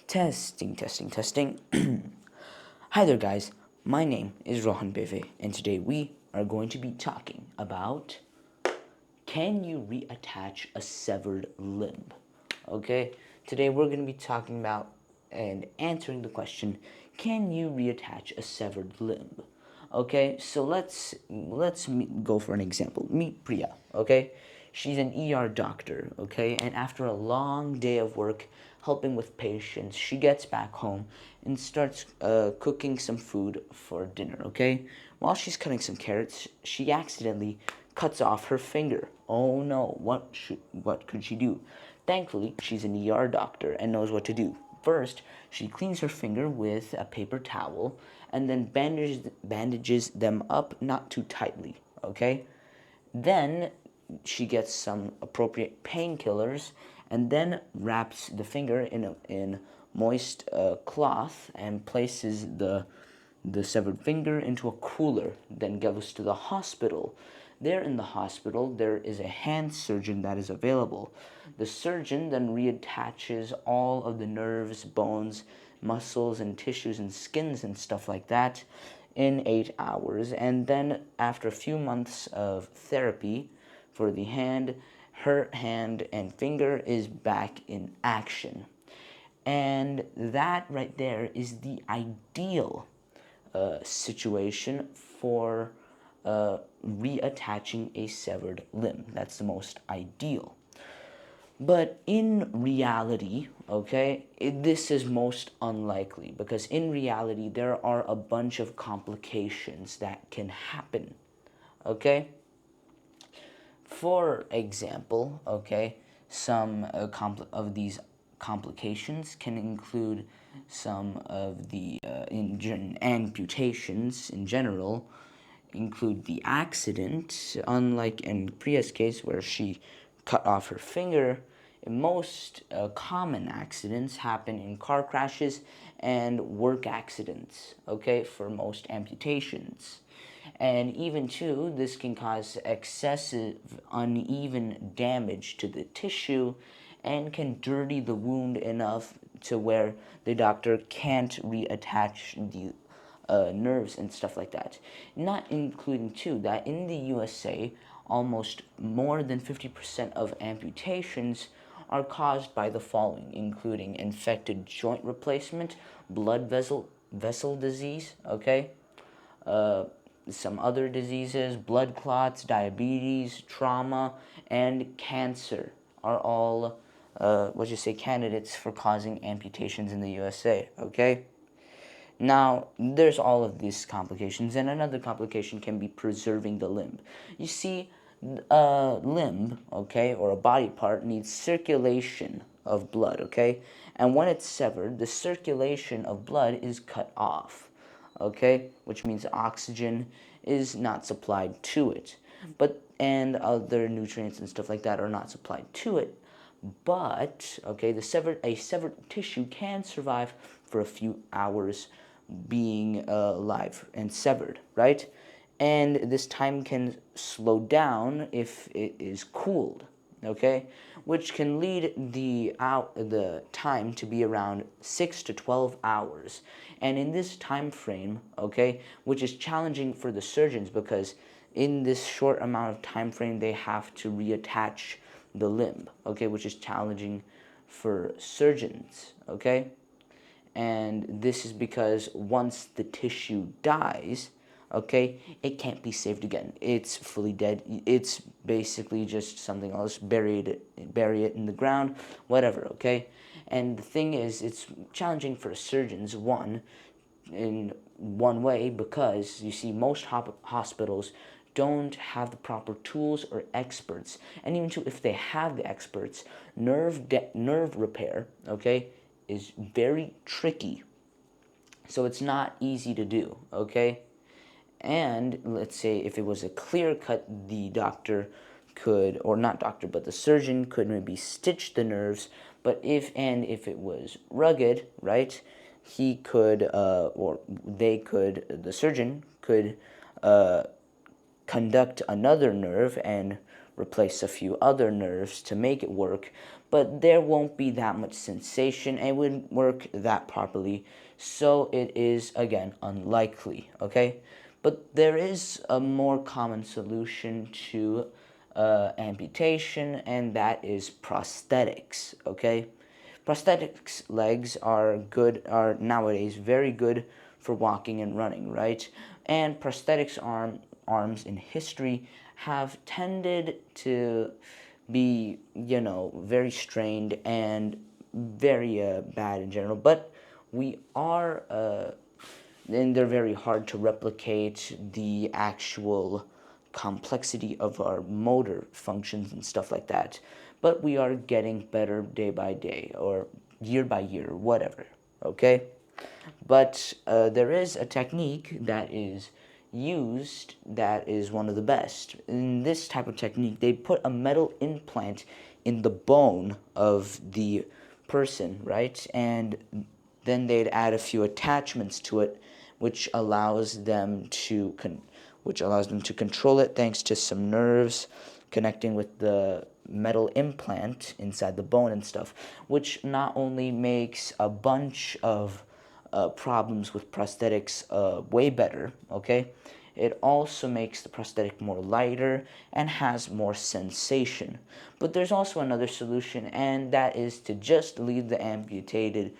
Testing, testing, testing. Hi there, guys. My name is Rohan Beve, and today we are going to be talking about can you reattach a severed limb? Okay, today we're going to be talking about and answering the question, can you reattach a severed limb? Okay, so let's go for an example. Meet Priya. Okay, she's an ER doctor. Okay, and after a long day of work helping with patients, she gets back home and starts cooking some food for dinner. Okay, while she's cutting some carrots, she accidentally cuts off her finger. Oh no! What could she do? Thankfully, she's an ER doctor and knows what to do. First, she cleans her finger with a paper towel and then bandages them up not too tightly, okay? Then she gets some appropriate painkillers and then wraps the finger in moist cloth and places the severed finger into a cooler, then goes to the hospital. There in the hospital, there is a hand surgeon that is available. The surgeon then reattaches all of the nerves, bones, muscles, and tissues and skins and stuff like that in 8 hours. And then after a few months of therapy for the hand, her hand and finger is back in action. And that right there is the ideal situation for reattaching a severed limb. That's the most ideal. But in reality, okay, this is most unlikely because in reality there are a bunch of complications that can happen, okay? For example, okay, some of these complications can include some of the amputations in general, include the accident, unlike in Priya's case where she cut off her finger. Most common accidents happen in car crashes and work accidents, okay, for most amputations. And even too, this can cause excessive uneven damage to the tissue and can dirty the wound enough to where the doctor can't reattach the nerves and stuff like that. Not including too that in the USA, almost more than 50% of amputations are caused by the following, including infected joint replacement, blood vessel disease, okay, some other diseases, blood clots, diabetes, trauma, and cancer are all candidates for causing amputations in the USA, okay? Now, there's all of these complications, and another complication can be preserving the limb. You see, a limb, okay, or a body part needs circulation of blood, okay? And when it's severed, the circulation of blood is cut off, okay? Which means oxygen is not supplied to it. And other nutrients and stuff like that are not supplied to it. But, okay, a severed tissue can survive for a few hours being alive and severed, right? And this time can slow down if it is cooled, okay? Which can lead the time to be around 6 to 12 hours. And in this time frame, okay, which is challenging for the surgeons because in this short amount of time frame they have to reattach the limb, okay, which is challenging for surgeons, okay? And this is because once the tissue dies, okay, it can't be saved again. It's fully dead. It's basically just something else, bury it in the ground, whatever, okay? And the thing is, it's challenging for surgeons, in one way, because you see most hospitals don't have the proper tools or experts. And even if they have the experts, nerve repair, okay, is very tricky. So it's not easy to do, okay? And let's say if it was a clear cut, the doctor could, or not doctor, but the surgeon could maybe stitch the nerves. But if it was rugged, right, he could, or they could, the surgeon could conduct another nerve and replace a few other nerves to make it work. but there won't be that much sensation and it wouldn't work that properly, so it is again unlikely, okay? But there is a more common solution to amputation, and that is prosthetics, okay? Prosthetics legs are nowadays very good for walking and running, right? And prosthetics arms in history have tended to be, very strained and very bad in general. But we are, and they're very hard to replicate the actual complexity of our motor functions and stuff like that. But we are getting better day by day or year by year, whatever, okay? But there is a technique that is used that is one of the best. In this type of technique, they put a metal implant in the bone of the person, right? And then they'd add a few attachments to it, which allows them to control it thanks to some nerves connecting with the metal implant inside the bone and stuff, which not only makes a bunch of problems with prosthetics way better, okay? It also makes the prosthetic more lighter and has more sensation. But there's also another solution, and that is to just leave the amputated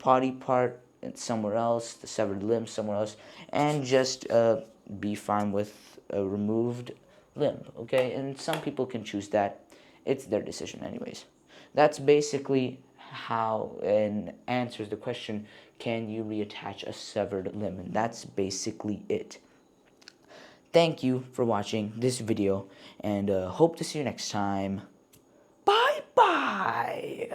body part somewhere else, the severed limb somewhere else, and just be fine with a removed limb, okay? And some people can choose that. It's their decision anyways. That's basically how and answers the question, can you reattach a severed limb? And that's basically it. Thank you for watching this video, and hope to see you next time. Bye bye.